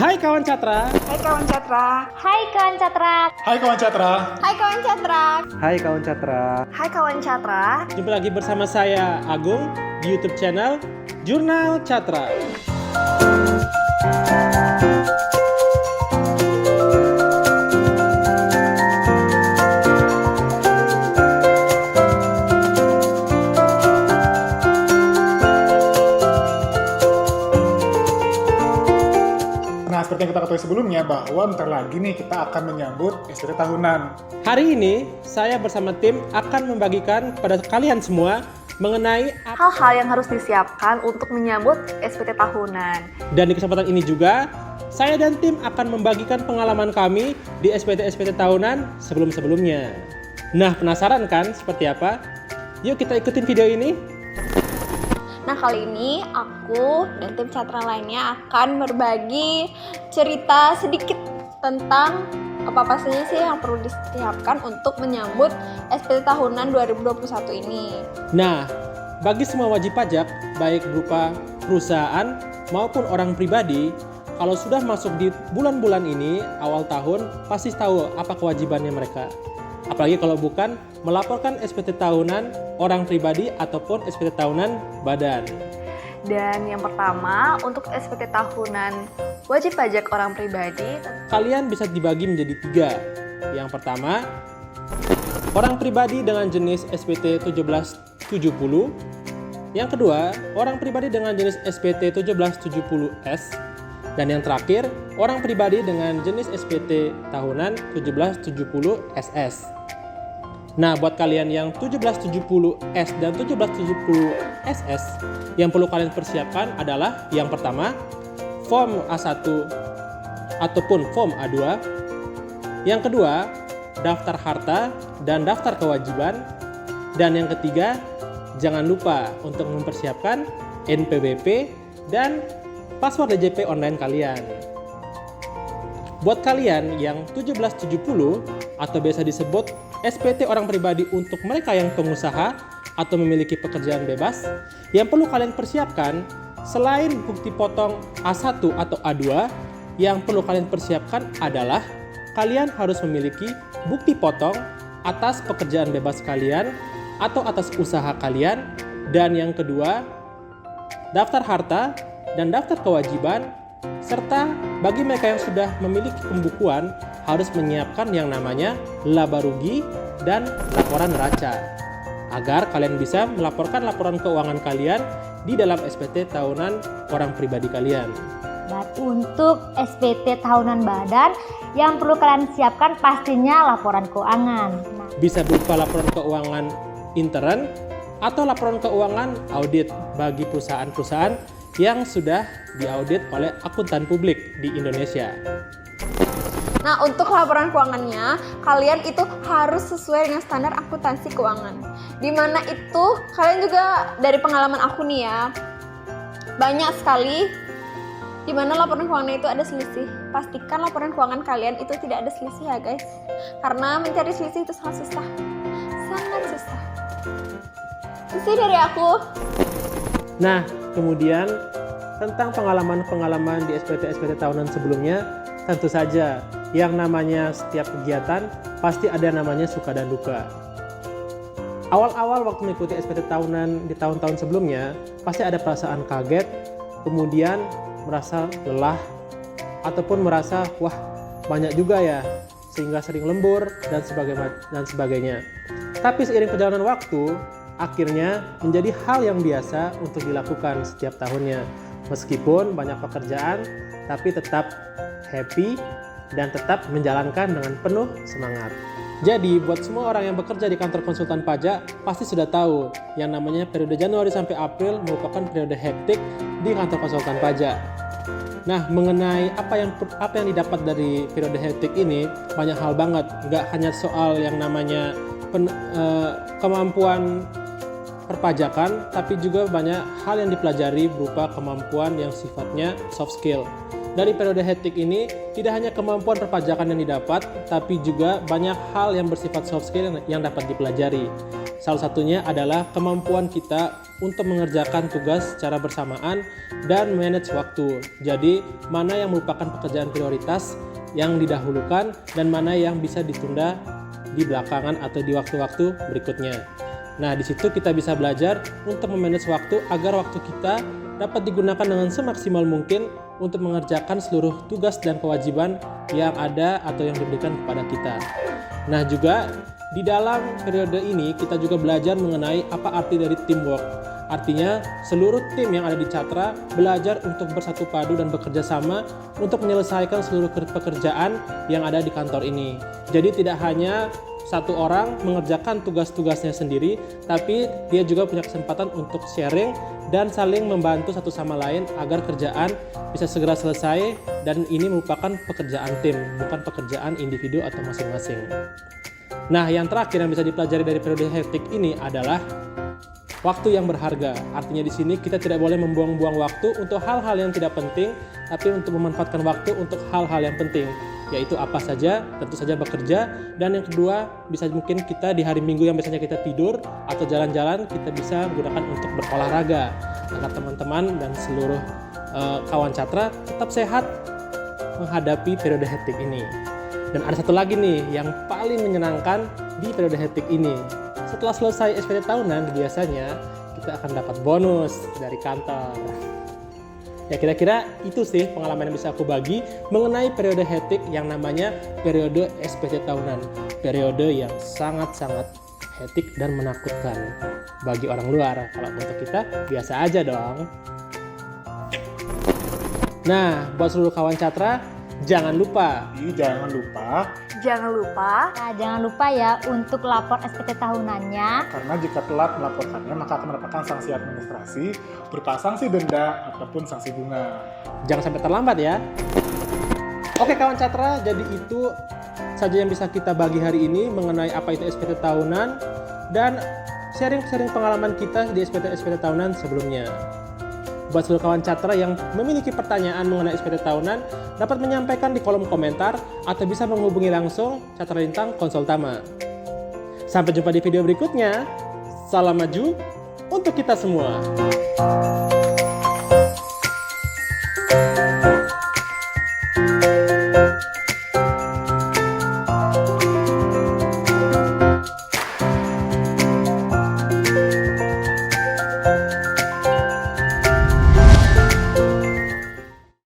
Hai kawan Catra. Hai kawan Catra. Hai kawan Catra. Hai kawan Catra. Hai kawan Catra. Hai kawan Catra. Hai kawan Catra. Jumpa lagi bersama saya Agung di YouTube channel Jurnal Catra. Nah, seperti yang kita ketahui sebelumnya bahwa bentar lagi nih kita akan menyambut SPT tahunan. Hari ini saya bersama tim akan membagikan kepada kalian semua mengenai Hal-hal yang harus disiapkan untuk menyambut SPT tahunan. dan di kesempatan ini juga saya dan tim akan membagikan pengalaman kami di SPT tahunan sebelum-sebelumnya. Nah, penasaran kan seperti apa? Yuk kita ikutin video ini. Nah, kali ini aku dan tim Catra lainnya akan berbagi cerita sedikit tentang apa-apa saja sih yang perlu disiapkan untuk menyambut SPT tahunan 2021 ini. Nah, bagi semua wajib pajak, baik berupa perusahaan maupun orang pribadi, kalau sudah masuk di bulan-bulan ini, awal tahun, pasti tahu apa kewajibannya mereka. Apalagi kalau bukan melaporkan SPT tahunan orang pribadi ataupun SPT tahunan badan. Dan yang pertama, untuk SPT tahunan wajib pajak orang pribadi, Kalian bisa dibagi menjadi 3. Yang pertama, orang pribadi dengan jenis SPT 1770. Yang kedua, orang pribadi dengan jenis SPT 1770S. Dan yang terakhir, orang pribadi dengan jenis SPT tahunan 1770SS. Nah, buat kalian yang 1770S dan 1770SS, yang perlu kalian persiapkan adalah yang pertama, form A1 ataupun form A2. Yang kedua, daftar harta dan daftar kewajiban. Dan yang ketiga, jangan lupa untuk mempersiapkan NPWP dan password DJP online kalian. Buat kalian yang 1770 atau biasa disebut SPT orang pribadi untuk mereka yang pengusaha atau memiliki pekerjaan bebas, yang perlu kalian persiapkan selain bukti potong A1 atau A2, yang perlu kalian persiapkan adalah kalian harus memiliki bukti potong atas pekerjaan bebas kalian atau atas usaha kalian, dan yang kedua, daftar harta dan daftar kewajiban, serta bagi mereka yang sudah memiliki pembukuan harus menyiapkan yang namanya laba rugi dan laporan neraca agar kalian bisa melaporkan laporan keuangan kalian di dalam SPT tahunan orang pribadi kalian. Dan untuk SPT tahunan badan yang perlu kalian siapkan pastinya laporan keuangan. Bisa berupa laporan keuangan intern atau laporan keuangan audit bagi perusahaan-perusahaan yang sudah diaudit oleh akuntan publik di Indonesia. Nah, untuk laporan keuangannya, kalian itu harus sesuai dengan standar akuntansi keuangan. Dimana itu, kalian juga dari pengalaman aku nih ya, banyak sekali dimana laporan keuangan itu ada selisih. Pastikan laporan keuangan kalian itu tidak ada selisih ya guys. Karena mencari selisih itu sangat susah. Sangat susah. Itu dari aku. Nah, kemudian tentang pengalaman-pengalaman di SPT tahunan sebelumnya, tentu saja yang namanya setiap kegiatan pasti ada namanya suka dan duka. Awal-awal waktu mengikuti SPT tahunan di tahun-tahun sebelumnya, pasti ada perasaan kaget, kemudian merasa lelah, ataupun merasa wah banyak juga ya, sehingga sering lembur dan sebagainya. Tapi seiring perjalanan waktu, akhirnya menjadi hal yang biasa untuk dilakukan setiap tahunnya. Meskipun banyak pekerjaan, tapi tetap happy dan tetap menjalankan dengan penuh semangat. Jadi buat semua orang yang bekerja di kantor konsultan pajak pasti sudah tahu yang namanya periode Januari sampai April merupakan periode hektik di kantor konsultan pajak. Nah, mengenai apa yang didapat dari periode hektik ini banyak hal banget, nggak hanya soal yang namanya kemampuan perpajakan, tapi juga banyak hal yang dipelajari berupa kemampuan yang sifatnya soft skill. dari periode hektik ini tidak hanya kemampuan perpajakan yang didapat, tapi juga banyak hal yang bersifat soft skill yang dapat dipelajari. Salah satunya adalah kemampuan kita untuk mengerjakan tugas secara bersamaan dan manage waktu. Jadi, mana yang merupakan pekerjaan prioritas yang didahulukan dan mana yang bisa ditunda di belakangan atau di waktu-waktu berikutnya. Nah, di situ kita bisa belajar untuk memanage waktu agar waktu kita dapat digunakan dengan semaksimal mungkin untuk mengerjakan seluruh tugas dan kewajiban yang ada atau yang diberikan kepada kita. Nah, juga di dalam periode ini kita juga belajar mengenai apa arti dari teamwork. Artinya, seluruh tim yang ada di Catra belajar untuk bersatu padu dan bekerja sama untuk menyelesaikan seluruh pekerjaan yang ada di kantor ini. Jadi tidak hanya satu orang mengerjakan tugas-tugasnya sendiri, tapi dia juga punya kesempatan untuk sharing dan saling membantu satu sama lain agar kerjaan bisa segera selesai, dan ini merupakan pekerjaan tim, bukan pekerjaan individu atau masing-masing. Nah, yang terakhir yang bisa dipelajari dari periode hektik ini adalah waktu yang berharga. Artinya di sini kita tidak boleh membuang-buang waktu untuk hal-hal yang tidak penting, tapi untuk memanfaatkan waktu untuk hal-hal yang penting, yaitu apa saja, tentu saja bekerja. Dan yang kedua, bisa mungkin kita di hari Minggu yang biasanya kita tidur atau jalan-jalan, kita bisa gunakan untuk berolahraga agar teman-teman dan seluruh kawan Catra tetap sehat menghadapi periode hektik ini. Dan ada satu lagi nih yang paling menyenangkan di periode hektik ini. Setelah selesai SPT tahunan, biasanya kita akan dapat bonus dari kantor. Ya, kira-kira itu sih pengalaman yang bisa aku bagi mengenai periode hektik yang namanya periode SPT tahunan. Periode yang sangat-sangat hektik dan menakutkan bagi orang luar. Kalau untuk kita, biasa aja dong. Nah, buat seluruh kawan Catra, jangan lupa Jangan lupa Nah, jangan lupa ya untuk lapor SPT tahunannya. karena jika telat melaporkannya maka akan mendapatkan sanksi administrasi berupa sanksi denda ataupun sanksi bunga. jangan sampai terlambat ya. Oke kawan Catra, jadi itu saja yang bisa kita bagi hari ini mengenai apa itu SPT tahunan dan sharing-sharing pengalaman kita di SPT tahunan sebelumnya. Buat seluruh kawan Catra yang memiliki pertanyaan mengenai SPT tahunan, dapat menyampaikan di kolom komentar atau bisa menghubungi langsung Catra Lintang Konsultama. Sampai jumpa di video berikutnya. Salam maju untuk kita semua.